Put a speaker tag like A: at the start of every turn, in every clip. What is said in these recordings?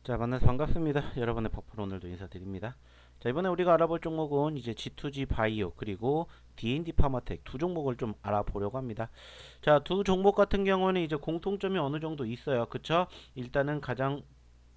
A: 자, 만나서 반갑습니다. 여러분의 버프로 오늘도 인사드립니다. 자, 이번에 우리가 알아볼 종목은 이제 G2G 바이오 그리고 D&D 파마텍 두 종목을 좀 알아보려고 합니다. 자, 두 종목 같은 경우는 이제 공통점이 어느 정도 있어요. 그쵸? 일단은 가장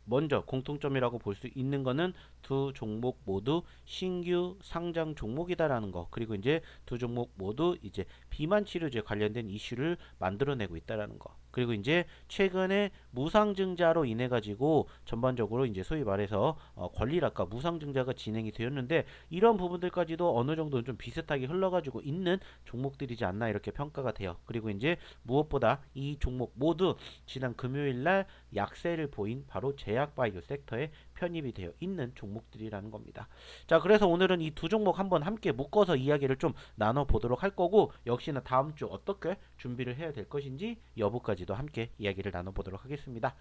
A: 먼저 공통점이라고 볼 수 있는 거는 두 종목 모두 신규 상장 종목이다라는 거. 그리고 이제 두 종목 모두 이제 비만 치료제 관련된 이슈를 만들어내고 있다라는 거. 그리고 이제 최근에 무상증자로 인해 가지고 전반적으로 이제 소위 말해서 권리락과 무상증자가 진행이 되었는데 이런 부분들까지도 어느 정도는 좀 비슷하게 흘러가지고 있는 종목들이지 않나 이렇게 평가가 돼요. 그리고 이제 무엇보다 이 종목 모두 지난 금요일 날 약세를 보인 바로 제약바이오 섹터에 편입이 되어 있는 종목들이라는 겁니다. 자, 그래서 오늘은 이 두 종목 한번 함께 묶어서 이야기를 좀 나눠보도록 할 거고, 역시나 다음 주 어떻게 준비를 해야 될 것인지 여부까지도 함께 이야기를 나눠보도록 하겠습니다.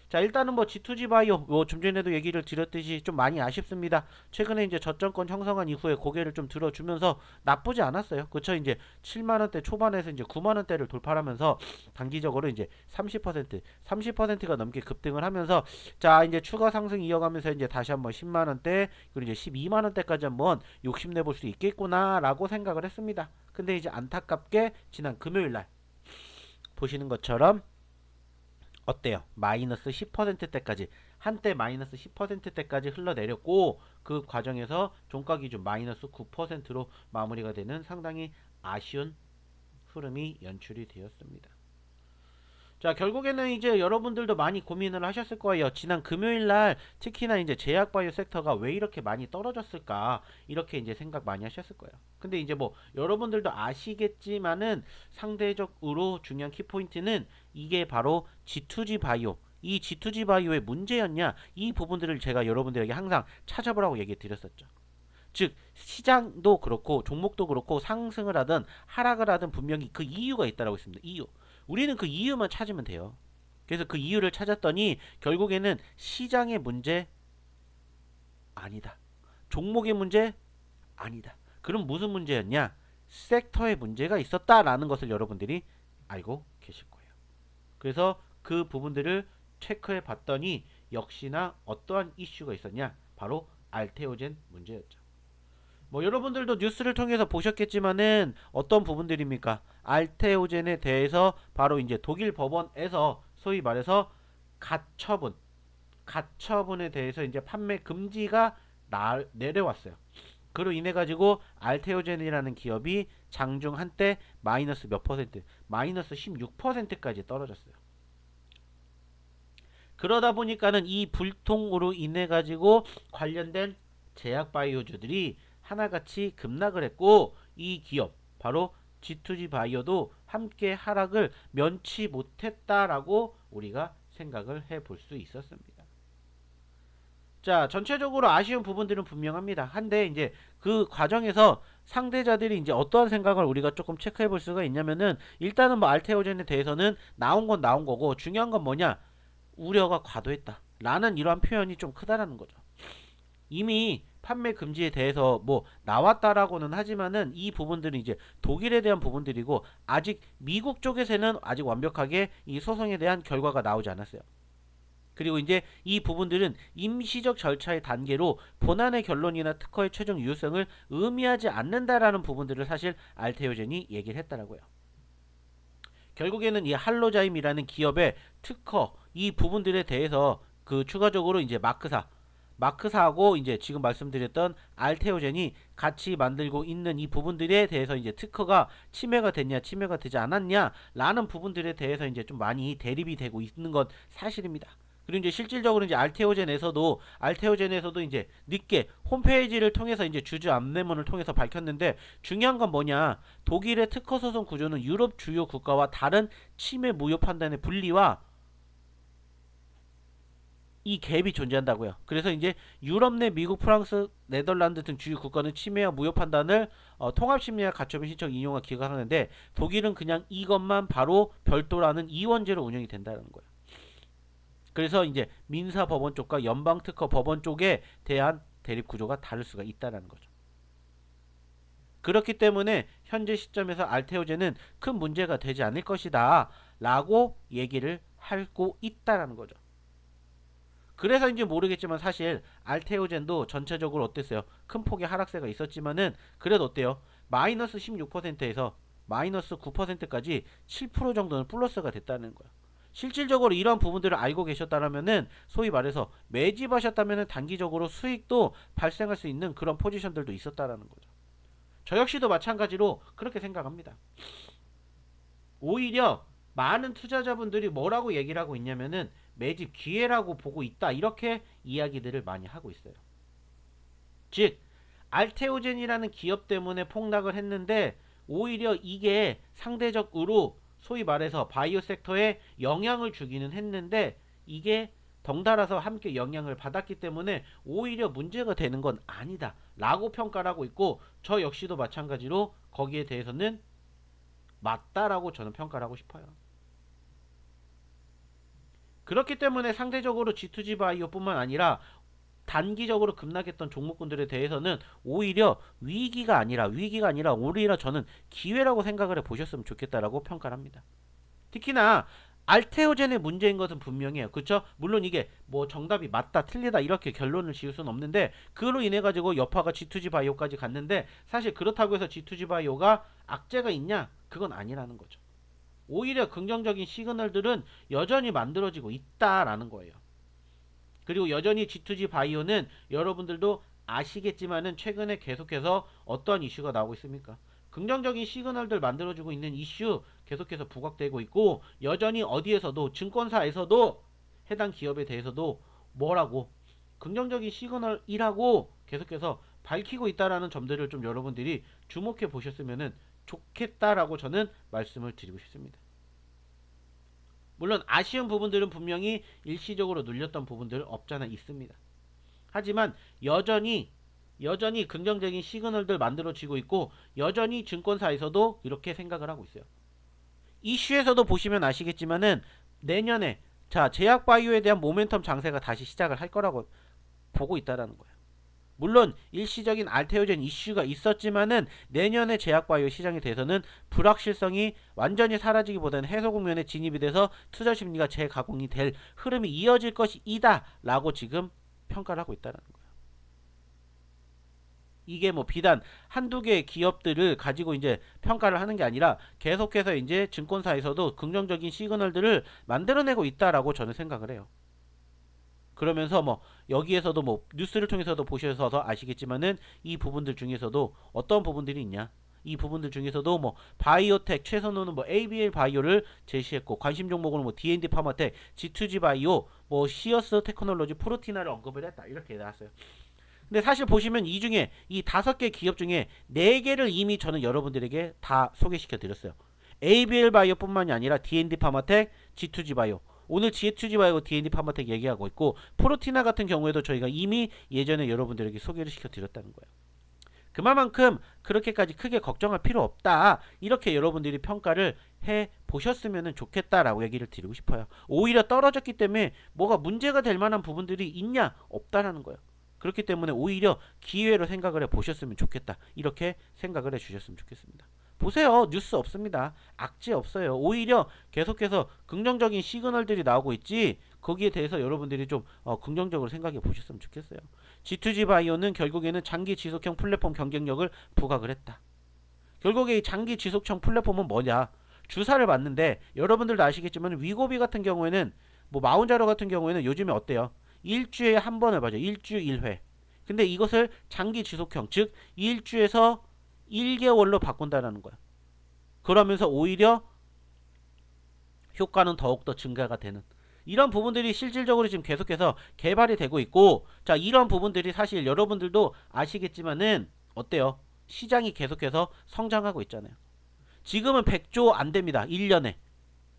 A: 자, 일단은 뭐 G2G 바이오 좀 전에도 얘기를 드렸듯이 좀 많이 아쉽습니다. 최근에 이제 저점권 형성한 이후에 고개를 좀 들어주면서 나쁘지 않았어요. 그쵸? 이제 7만원대 초반에서 이제 9만원대를 돌파하면서 단기적으로 이제 30%가 넘게 급등을 하면서 자, 이제 추가 상승 이어가면서 이제 다시 한번 10만원대 그리고 이제 12만원대까지 한번 욕심내볼 수 있겠구나라고 생각을 했습니다. 근데 이제 안타깝게 지난 금요일날 보시는 것처럼 어때요? 마이너스 10%대까지 한때 마이너스 10%대까지 흘러내렸고 그 과정에서 종가 기준 마이너스 9%로 마무리가 되는 상당히 아쉬운 흐름이 연출이 되었습니다. 자, 결국에는 이제 여러분들도 많이 고민을 하셨을 거예요. 지난 금요일 날 특히나 이제 제약바이오 섹터가 왜 이렇게 많이 떨어졌을까? 이렇게 이제 생각 많이 하셨을 거예요. 근데 이제 뭐 여러분들도 아시겠지만은 상대적으로 중요한 키포인트는 이게 바로 G2G 바이오 이 G2G 바이오의 문제였냐? 이 부분들을 제가 여러분들에게 항상 찾아보라고 얘기 드렸었죠. 즉 시장도 그렇고 종목도 그렇고 상승을 하든 하락을 하든 분명히 그 이유가 있다라고 했습니다. 이유. 우리는 그 이유만 찾으면 돼요. 그래서 그 이유를 찾았더니 결국에는 시장의 문제 아니다. 종목의 문제 아니다. 그럼 무슨 문제였냐? 섹터의 문제가 있었다라는 것을 여러분들이 알고 계실 거예요. 그래서 그 부분들을 체크해 봤더니 역시나 어떠한 이슈가 있었냐? 바로 알테오젠 문제였죠. 뭐 여러분들도 뉴스를 통해서 보셨겠지만은 어떤 부분들입니까? 알테오젠에 대해서 바로 이제 독일 법원에서 소위 말해서 가처분, 가처분에 대해서 이제 판매 금지가 내려왔어요. 그로 인해 가지고 알테오젠이라는 기업이 장중 한때 마이너스 몇 퍼센트, 마이너스 16%까지 떨어졌어요. 그러다 보니까는 이 불통으로 인해 가지고 관련된 제약바이오주들이 하나같이 급락을 했고 이 기업 바로 G2G 바이오도 함께 하락을 면치 못했다라고 우리가 생각을 해볼 수 있었습니다. 자, 전체적으로 아쉬운 부분들은 분명합니다. 한데 이제 그 과정에서 상대자들이 이제 어떠한 생각을 우리가 조금 체크해 볼 수가 있냐면은 일단은 뭐 알테오젠에 대해서는 나온 건 나온 거고 중요한 건 뭐냐? 우려가 과도했다 라는 이러한 표현이 좀 크다라는 거죠. 이미 판매 금지에 대해서 뭐 나왔다라고는 하지만은 이 부분들은 이제 독일에 대한 부분들이고 아직 미국 쪽에서는 아직 완벽하게 이 소송에 대한 결과가 나오지 않았어요. 그리고 이제 이 부분들은 임시적 절차의 단계로 본안의 결론이나 특허의 최종 유효성을 의미하지 않는다라는 부분들을 사실 알테오젠이 얘기를 했다라고요. 결국에는 이 할로자임이라는 기업의 특허 이 부분들에 대해서 그 추가적으로 이제 마크사하고 이제 지금 말씀드렸던 알테오젠이 같이 만들고 있는 이 부분들에 대해서 이제 특허가 침해가 됐냐 침해가 되지 않았냐 라는 부분들에 대해서 이제 좀 많이 대립이 되고 있는 건 사실입니다. 그리고 이제 실질적으로 이제 알테오젠에서도 이제 늦게 홈페이지를 통해서 이제 주주 안내문을 통해서 밝혔는데 중요한 건 뭐냐? 독일의 특허 소송 구조는 유럽 주요 국가와 다른 침해 무효 판단의 분리와 이 갭이 존재한다고요. 그래서 이제 유럽 내 미국, 프랑스, 네덜란드 등 주요 국가는 침해와 무효 판단을 통합심리학 가처분 신청 인용과 기각하는데 독일은 그냥 이것만 바로 별도라는 이원제로 운영이 된다는 거예요. 그래서 이제 민사법원 쪽과 연방특허법원 쪽에 대한 대립 구조가 다를 수가 있다는 거죠. 그렇기 때문에 현재 시점에서 알테오젠은 큰 문제가 되지 않을 것이다 라고 얘기를 하고 있다는 거죠. 그래서인지 모르겠지만 사실 알테오젠도 전체적으로 어땠어요? 큰 폭의 하락세가 있었지만은 그래도 어때요? 마이너스 16%에서 마이너스 9%까지 7% 정도는 플러스가 됐다는 거야. 실질적으로 이런 부분들을 알고 계셨다면은 소위 말해서 매집하셨다면은 단기적으로 수익도 발생할 수 있는 그런 포지션들도 있었다라는 거죠. 저 역시도 마찬가지로 그렇게 생각합니다. 오히려 많은 투자자분들이 뭐라고 얘기를 하고 있냐면은 매집 기회라고 보고 있다, 이렇게 이야기들을 많이 하고 있어요. 즉 알테오젠이라는 기업 때문에 폭락을 했는데 오히려 이게 상대적으로 소위 말해서 바이오 섹터에 영향을 주기는 했는데 이게 덩달아서 함께 영향을 받았기 때문에 오히려 문제가 되는 건 아니다 라고 평가를 하고 있고, 저 역시도 마찬가지로 거기에 대해서는 맞다라고 저는 평가를 하고 싶어요. 그렇기 때문에 상대적으로 G2G 바이오 뿐만 아니라 단기적으로 급락했던 종목군들에 대해서는 오히려 위기가 아니라 오히려 저는 기회라고 생각을 해 보셨으면 좋겠다라고 평가를 합니다. 특히나 알테오젠의 문제인 것은 분명해요. 그쵸? 물론 이게 뭐 정답이 맞다 틀리다 이렇게 결론을 지을 수는 없는데, 그로 인해 가지고 여파가 G2G 바이오까지 갔는데 사실 그렇다고 해서 G2G 바이오가 악재가 있냐? 그건 아니라는 거죠. 오히려 긍정적인 시그널들은 여전히 만들어지고 있다라는 거예요. 그리고 여전히 G2G 바이오는 여러분들도 아시겠지만은 최근에 계속해서 어떠한 이슈가 나오고 있습니까? 긍정적인 시그널들 만들어주고 있는 이슈 계속해서 부각되고 있고, 여전히 어디에서도 증권사에서도 해당 기업에 대해서도 뭐라고 긍정적인 시그널이라고 계속해서 밝히고 있다라는 점들을 좀 여러분들이 주목해 보셨으면 좋겠다라고 저는 말씀을 드리고 싶습니다. 물론 아쉬운 부분들은 분명히 일시적으로 눌렸던 부분들 없잖아 있습니다. 하지만 여전히 긍정적인 시그널들 만들어지고 있고, 여전히 증권사에서도 이렇게 생각을 하고 있어요. 이슈에서도 보시면 아시겠지만은 내년에 자 제약바이오에 대한 모멘텀 장세가 다시 시작을 할 거라고 보고 있다라는 거예요. 물론 일시적인 알테오젠 이슈가 있었지만은 내년에 제약바이오 시장에 대해서는 불확실성이 완전히 사라지기보다는 해소 국면에 진입이 돼서 투자 심리가 재가공이 될 흐름이 이어질 것이다 라고 지금 평가를 하고 있다는 거예요. 이게 뭐 비단 한두 개의 기업들을 가지고 이제 평가를 하는 게 아니라 계속해서 이제 증권사에서도 긍정적인 시그널들을 만들어내고 있다라고 저는 생각을 해요. 그러면서 뭐 여기에서도 뭐 뉴스를 통해서도 보셔서 아시겠지만은 이 부분들 중에서도 어떤 부분들이 있냐, 이 부분들 중에서도 뭐 바이오텍 최선호는 뭐 ABL 바이오를 제시했고, 관심 종목으로 뭐 D&D 파마텍, G2G 바이오, 뭐 시어스 테크놀로지, 프로티나를 언급을 했다 이렇게 나왔어요. 근데 사실 보시면 이 중에 이 5개 기업 중에 4개를 이미 저는 여러분들에게 다 소개시켜 드렸어요. ABL 바이오 뿐만이 아니라 D&D 파마텍, G2G 바이오, 오늘 G2G 바이오, D&D 파마텍 얘기하고 있고, 프로티나 같은 경우에도 저희가 이미 예전에 여러분들에게 소개를 시켜 드렸다는 거예요. 그만큼 그렇게까지 크게 걱정할 필요 없다, 이렇게 여러분들이 평가를 해 보셨으면 좋겠다라고 얘기를 드리고 싶어요. 오히려 떨어졌기 때문에 뭐가 문제가 될 만한 부분들이 있냐? 없다라는 거예요. 그렇기 때문에 오히려 기회로 생각을 해 보셨으면 좋겠다, 이렇게 생각을 해 주셨으면 좋겠습니다. 보세요. 뉴스 없습니다. 악재 없어요. 오히려 계속해서 긍정적인 시그널들이 나오고 있지, 거기에 대해서 여러분들이 좀 긍정적으로 생각해 보셨으면 좋겠어요. G2G 바이오는 결국에는 장기 지속형 플랫폼 경쟁력을 부각을 했다. 결국에 이 장기 지속형 플랫폼은 뭐냐? 주사를 맞는데 여러분들도 아시겠지만 위고비 같은 경우에는 뭐 마운자로 같은 경우에는 요즘에 어때요? 일주일에 한 번을 맞아요. 일주 1회. 근데 이것을 장기 지속형, 즉 1주에서 1개월로 바꾼다라는 거야. 그러면서 오히려 효과는 더욱더 증가가 되는 이런 부분들이 실질적으로 지금 계속해서 개발이 되고 있고, 자 이런 부분들이 사실 여러분들도 아시겠지만은 어때요? 시장이 계속해서 성장하고 있잖아요. 지금은 100조 안 됩니다. 1년에.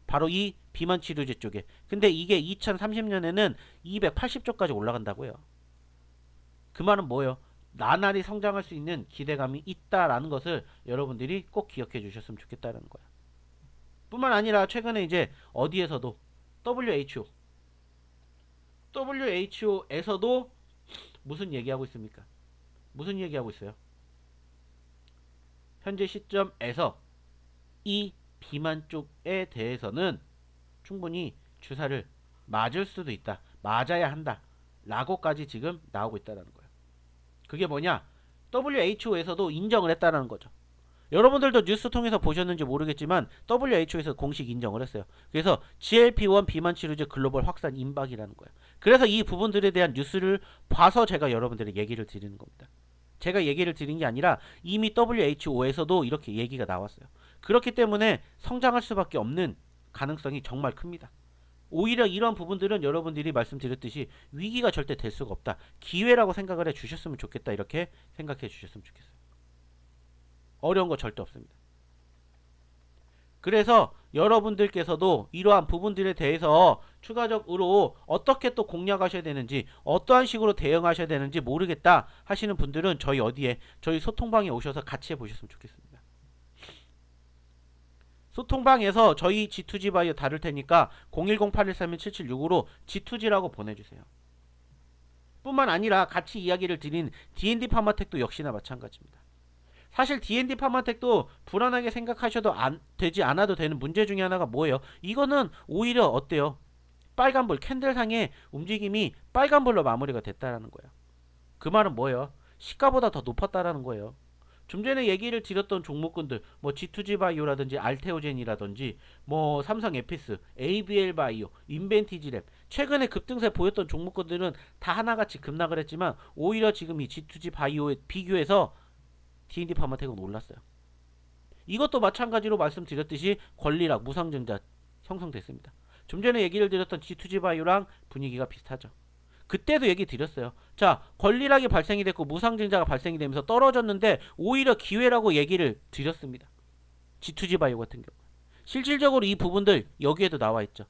A: 바로 이 비만 치료제 쪽에. 근데 이게 2030년에는 280조까지 올라간다고요. 그 말은 뭐예요? 나날이 성장할 수 있는 기대감이 있다라는 것을 여러분들이 꼭 기억해 주셨으면 좋겠다는 거야. 뿐만 아니라 최근에 이제 어디에서도 WHO에서도 무슨 얘기하고 있습니까? 무슨 얘기하고 있어요? 현재 시점에서 이 비만 쪽에 대해서는 충분히 주사를 맞을 수도 있다, 맞아야 한다 라고까지 지금 나오고 있다는 거예요. 그게 뭐냐? WHO에서도 인정을 했다는 거죠. 여러분들도 뉴스 통해서 보셨는지 모르겠지만 WHO에서 공식 인정을 했어요. 그래서 GLP-1 비만 치료제 글로벌 확산 임박이라는 거예요. 그래서 이 부분들에 대한 뉴스를 봐서 제가 여러분들에게 얘기를 드리는 겁니다. 제가 얘기를 드린 게 아니라 이미 WHO에서도 이렇게 얘기가 나왔어요. 그렇기 때문에 성장할 수밖에 없는 가능성이 정말 큽니다. 오히려 이런 부분들은 여러분들이 말씀드렸듯이 위기가 절대 될 수가 없다. 기회라고 생각을 해 주셨으면 좋겠다. 이렇게 생각해 주셨으면 좋겠어요. 어려운 거 절대 없습니다. 그래서 여러분들께서도 이러한 부분들에 대해서 추가적으로 어떻게 또 공략하셔야 되는지, 어떠한 식으로 대응하셔야 되는지 모르겠다 하시는 분들은 저희 어디에, 저희 소통방에 오셔서 같이 해보셨으면 좋겠습니다. 소통방에서 저희 G2G 바이오 다룰 테니까 010-8131-7765로 G2G라고 보내주세요. 뿐만 아니라 같이 이야기를 드린 D&D 파마텍도 역시나 마찬가지입니다. 사실 D&D 파마텍도 불안하게 생각하셔도 되지 않아도 되는 문제 중에 하나가 뭐예요? 이거는 오히려 어때요? 빨간불, 캔들상의 움직임이 빨간불로 마무리가 됐다라는 거예요. 그 말은 뭐예요? 시가보다 더 높았다라는 거예요. 좀 전에 얘기를 드렸던 종목군들, 뭐 G2G 바이오라든지 알테오젠이라든지 뭐 삼성 에피스, ABL 바이오, 인벤티지랩, 최근에 급등세 보였던 종목군들은 다 하나같이 급락을 했지만 오히려 지금 이 G2G 바이오에 비교해서 D&D 파마텍은 올랐어요. 이것도 마찬가지로 말씀드렸듯이 권리락, 무상증자 형성됐습니다. 좀 전에 얘기를 드렸던 G2G 바이오랑 분위기가 비슷하죠. 그때도 얘기 드렸어요. 자, 권리락이 발생이 됐고 무상증자가 발생이 되면서 떨어졌는데 오히려 기회라고 얘기를 드렸습니다. G2G 바이오 같은 경우. 실질적으로 이 부분들 여기에도 나와 있죠.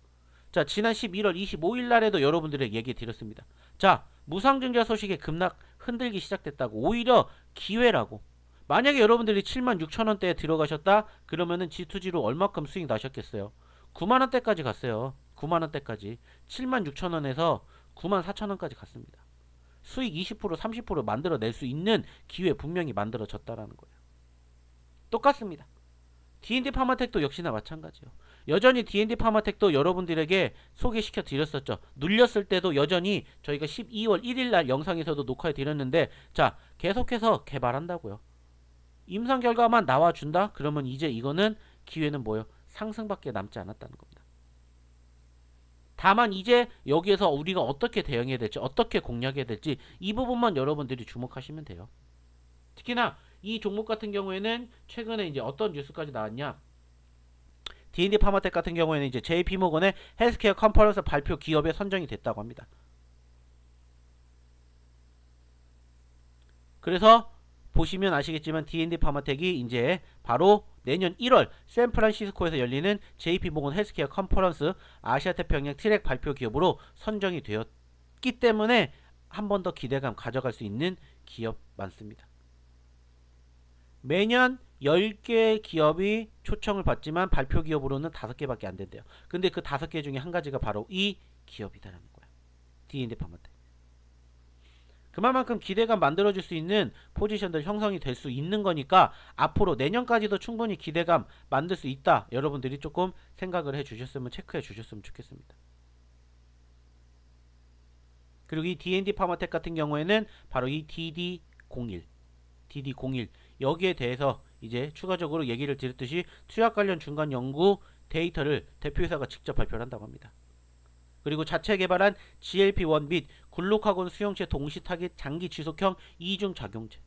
A: 자, 지난 11월 25일 날에도 여러분들에게 얘기 드렸습니다. 자, 무상증자 소식에 급락 흔들기 시작됐다고. 오히려 기회라고. 만약에 여러분들이 76,000원대에 들어가셨다? 그러면은 G2G로 얼마큼 수익 나셨겠어요? 9만원대까지 갔어요. 9만원대까지. 76,000원에서 94,000원까지 갔습니다. 수익 20% 30% 만들어낼 수 있는 기회 분명히 만들어졌다라는 거예요. 똑같습니다. D&D 파마텍도 역시나 마찬가지예요. 여전히 D&D 파마텍도 여러분들에게 소개시켜 드렸었죠. 눌렸을 때도 여전히 저희가 12월 1일날 영상에서도 녹화해 드렸는데, 자, 계속해서 개발한다고요. 임상 결과만 나와준다? 그러면 이제 이거는 기회는 뭐예요? 상승밖에 남지 않았다는 겁니다. 다만 이제 여기에서 우리가 어떻게 대응해야 될지, 어떻게 공략해야 될지 이 부분만 여러분들이 주목하시면 돼요. 특히나 이 종목 같은 경우에는 최근에 이제 어떤 뉴스까지 나왔냐? D&D 파마텍 같은 경우에는 이제 JP모건의 헬스케어 컨퍼런스 발표 기업에 선정이 됐다고 합니다. 그래서 보시면 아시겠지만 D&D 파마텍이 이제 바로 내년 1월 샌프란시스코에서 열리는 JP모건 헬스케어 컨퍼런스 아시아태평양 트랙 발표 기업으로 선정이 되었기 때문에 한 번 더 기대감 가져갈 수 있는 기업 많습니다. 매년 10개 기업이 초청을 받지만 발표 기업으로는 5개밖에 안 된대요. 근데 그 5개 중에 한 가지가 바로 이 기업이다라는 거야. D&D 파마텍. 그만큼 기대감 만들어줄 수 있는 포지션들 형성이 될 수 있는 거니까 앞으로 내년까지도 충분히 기대감 만들 수 있다. 여러분들이 조금 생각을 해주셨으면, 체크해 주셨으면 좋겠습니다. 그리고 이 D&D 파마텍 같은 경우에는 바로 이 DD01 여기에 대해서 이제 추가적으로 얘기를 드렸듯이 투약 관련 중간 연구 데이터를 대표회사가 직접 발표를 한다고 합니다. 그리고 자체 개발한 GLP-1 및 글루카곤 수용체 동시 타깃 장기 지속형 이중 작용제.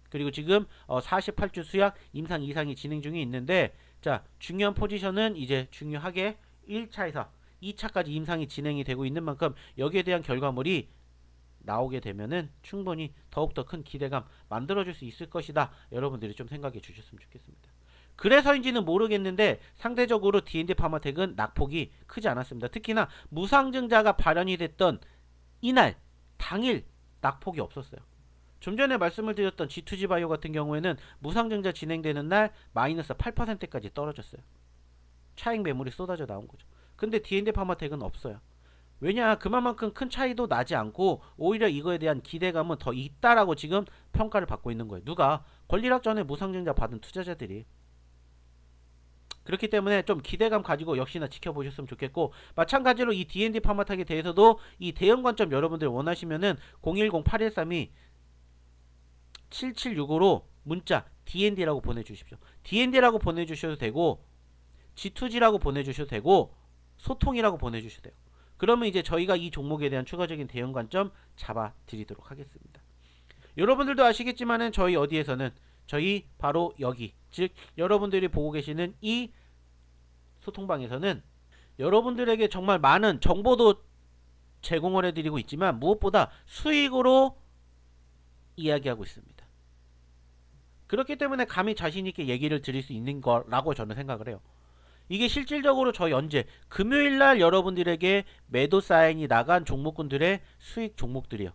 A: 그리고 지금 48주 수약 임상 2상이 진행 중에 있는데, 자, 중요한 포지션은 이제 중요하게 1차에서 2차까지 임상이 진행이 되고 있는 만큼 여기에 대한 결과물이 나오게 되면은 충분히 더욱더 큰 기대감 만들어줄 수 있을 것이다. 여러분들이 좀 생각해 주셨으면 좋겠습니다. 그래서인지는 모르겠는데 상대적으로 D&D 파마텍은 낙폭이 크지 않았습니다. 특히나 무상증자가 발현이 됐던 이날 당일 낙폭이 없었어요. 좀 전에 말씀을 드렸던 G2G 바이오 같은 경우에는 무상증자 진행되는 날 마이너스 8%까지 떨어졌어요. 차익 매물이 쏟아져 나온 거죠. 근데 D&D 파마텍은 없어요. 왜냐, 그만큼 큰 차이도 나지 않고 오히려 이거에 대한 기대감은 더 있다라고 지금 평가를 받고 있는 거예요. 누가? 권리락 전에 무상증자 받은 투자자들이. 그렇기 때문에 좀 기대감 가지고 역시나 지켜보셨으면 좋겠고, 마찬가지로 이 D&D 파마탁에 대해서도 이 대응 관점 여러분들 원하시면은 010-813-7765로 문자 D&D라고 보내주십시오. D&D라고 보내주셔도 되고 G2G라고 보내주셔도 되고 소통이라고 보내주셔도 돼요. 그러면 이제 저희가 이 종목에 대한 추가적인 대응 관점 잡아 드리도록 하겠습니다. 여러분들도 아시겠지만은 저희 어디에서는 저희 바로 여기, 즉 여러분들이 보고 계시는 이 소통방에서는 여러분들에게 정말 많은 정보도 제공을 해드리고 있지만 무엇보다 수익으로 이야기하고 있습니다. 그렇기 때문에 감히 자신있게 얘기를 드릴 수 있는 거라고 저는 생각을 해요. 이게 실질적으로 저희 언제 금요일날 여러분들에게 매도 사인이 나간 종목군들의 수익 종목들이요.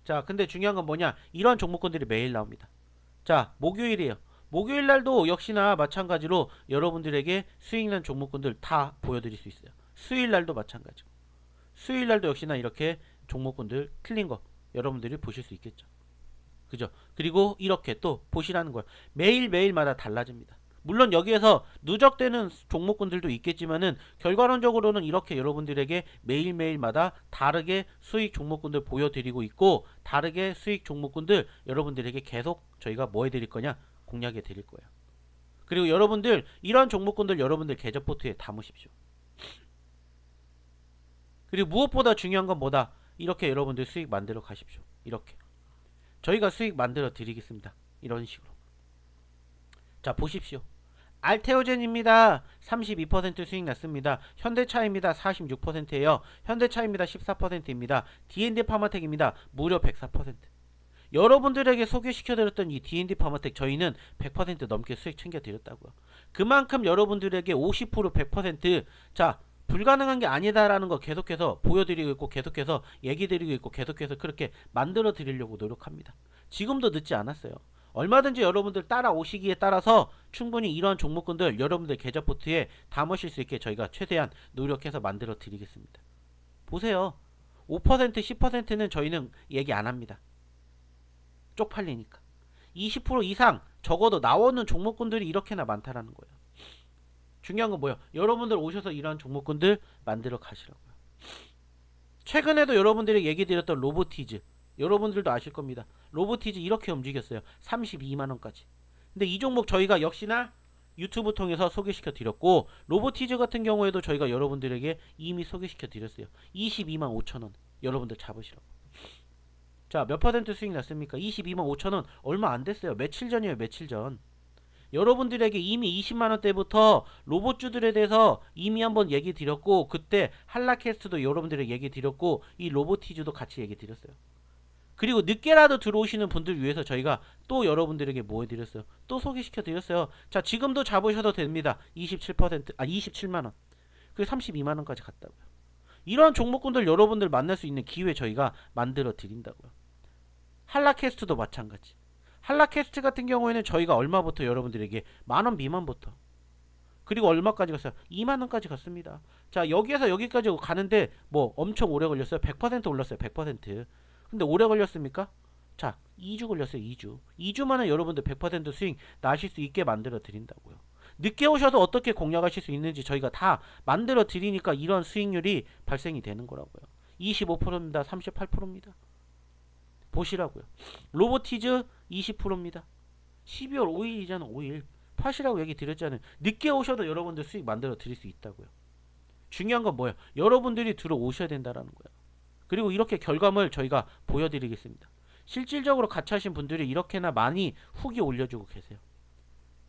A: 자, 근데 중요한 건 뭐냐, 이런 종목군들이 매일 나옵니다. 자, 목요일이에요. 목요일날도 역시나 마찬가지로 여러분들에게 수익난 종목군들 다 보여드릴 수 있어요. 수요일날도 마찬가지고, 수요일날도 역시나 이렇게 종목군들 틀린 거 여러분들이 보실 수 있겠죠. 그죠? 그리고 이렇게 또 보시라는 거예요. 매일매일마다 달라집니다. 물론 여기에서 누적되는 종목군들도 있겠지만은 결과론적으로는 이렇게 여러분들에게 매일매일마다 다르게 수익 종목군들 보여드리고 있고, 다르게 수익 종목군들 여러분들에게 계속 저희가 뭐 해드릴 거냐, 공략해 드릴 거예요. 그리고 여러분들 이런 종목군들 여러분들 계좌 포트에 담으십시오. 그리고 무엇보다 중요한 건 뭐다, 이렇게 여러분들 수익 만들어 가십시오. 이렇게 저희가 수익 만들어 드리겠습니다. 이런 식으로. 자, 보십시오. 알테오젠입니다. 32% 수익 났습니다. 현대차입니다. 46%예요. 현대차입니다. 14%입니다. D&D 파마텍입니다. 무려 104%. 여러분들에게 소개시켜드렸던 이 D&D 파마텍 저희는 100% 넘게 수익 챙겨드렸다고요. 그만큼 여러분들에게 50% 100% 자, 불가능한 게 아니다라는 거 계속해서 보여드리고 있고, 계속해서 얘기 드리고 있고, 계속해서 그렇게 만들어 드리려고 노력합니다. 지금도 늦지 않았어요. 얼마든지 여러분들 따라오시기에 따라서 충분히 이러한 종목군들 여러분들 계좌 포트에 담으실 수 있게 저희가 최대한 노력해서 만들어 드리겠습니다. 보세요. 5% 10%는 저희는 얘기 안 합니다. 쪽팔리니까. 20% 이상 적어도 나오는 종목군들이 이렇게나 많다라는 거예요. 중요한 건 뭐예요? 여러분들 오셔서 이러한 종목군들 만들어 가시라고요. 최근에도 여러분들이 얘기 드렸던 로보티즈, 여러분들도 아실 겁니다. 로보티즈 이렇게 움직였어요. 32만원까지. 근데 이 종목 저희가 역시나 유튜브 통해서 소개시켜 드렸고, 로보티즈 같은 경우에도 저희가 여러분들에게 이미 소개시켜 드렸어요. 22만 5천원 여러분들 잡으시라고. 자, 몇 퍼센트 수익 났습니까? 22만 5천원 얼마 안 됐어요. 며칠 전이에요. 며칠 전. 여러분들에게 이미 20만원대부터 로봇주들에 대해서 이미 한번 얘기 드렸고, 그때 한라캐스트도 여러분들에게 얘기 드렸고, 이 로보티즈도 같이 얘기 드렸어요. 그리고 늦게라도 들어오시는 분들 위해서 저희가 또 여러분들에게 뭐 해드렸어요? 또 소개시켜 드렸어요. 자, 지금도 잡으셔도 됩니다. 27만원. 그리고 32만원까지 갔다고요. 이러한 종목군들 여러분들 만날 수 있는 기회 저희가 만들어 드린다고요. 한라캐스트도 마찬가지. 한라캐스트 같은 경우에는 저희가 얼마부터 여러분들에게 만원 미만부터, 그리고 얼마까지 갔어요? 2만원까지 갔습니다. 자, 여기에서 여기까지 가는데 뭐 엄청 오래 걸렸어요. 100% 올랐어요. 100%. 근데 오래 걸렸습니까? 자, 2주 걸렸어요. 2주. 2주 만에 여러분들 100% 수익 나실 수 있게 만들어 드린다고요. 늦게 오셔도 어떻게 공략하실 수 있는지 저희가 다 만들어 드리니까 이런 수익률이 발생이 되는 거라고요. 25%입니다. 38%입니다. 보시라고요. 로보티즈 20%입니다. 12월 5일이잖아. 5일. 파시라고 얘기 드렸잖아요. 늦게 오셔도 여러분들 수익 만들어 드릴 수 있다고요. 중요한 건 뭐예요? 여러분들이 들어오셔야 된다라는 거예요. 그리고 이렇게 결과물 저희가 보여드리겠습니다. 실질적으로 같이 하신 분들이 이렇게나 많이 후기 올려주고 계세요.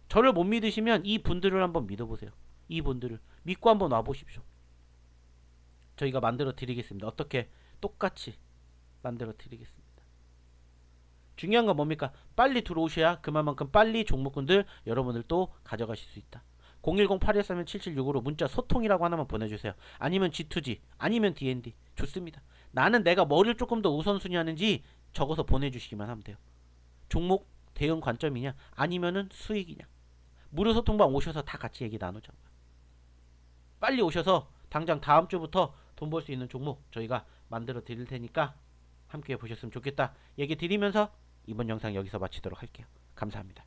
A: 저를 못 믿으시면 이 분들을 한번 믿어보세요. 이 분들을 믿고 한번 와보십시오. 저희가 만들어 드리겠습니다. 어떻게? 똑같이 만들어 드리겠습니다. 중요한 건 뭡니까? 빨리 들어오셔야 그만큼 빨리 종목군들 여러분들 또 가져가실 수 있다. 010-813-7765로 문자 소통이라고 하나만 보내주세요. 아니면 G2G, 아니면 D&D. 좋습니다. 나는 내가 뭐를 조금 더 우선순위 하는지 적어서 보내주시기만 하면 돼요. 종목 대응 관점이냐, 아니면은 수익이냐. 무료 소통방 오셔서 다 같이 얘기 나누자고요. 빨리 오셔서 당장 다음 주부터 돈 벌 수 있는 종목 저희가 만들어 드릴 테니까 함께 보셨으면 좋겠다 얘기 드리면서 이번 영상 여기서 마치도록 할게요. 감사합니다.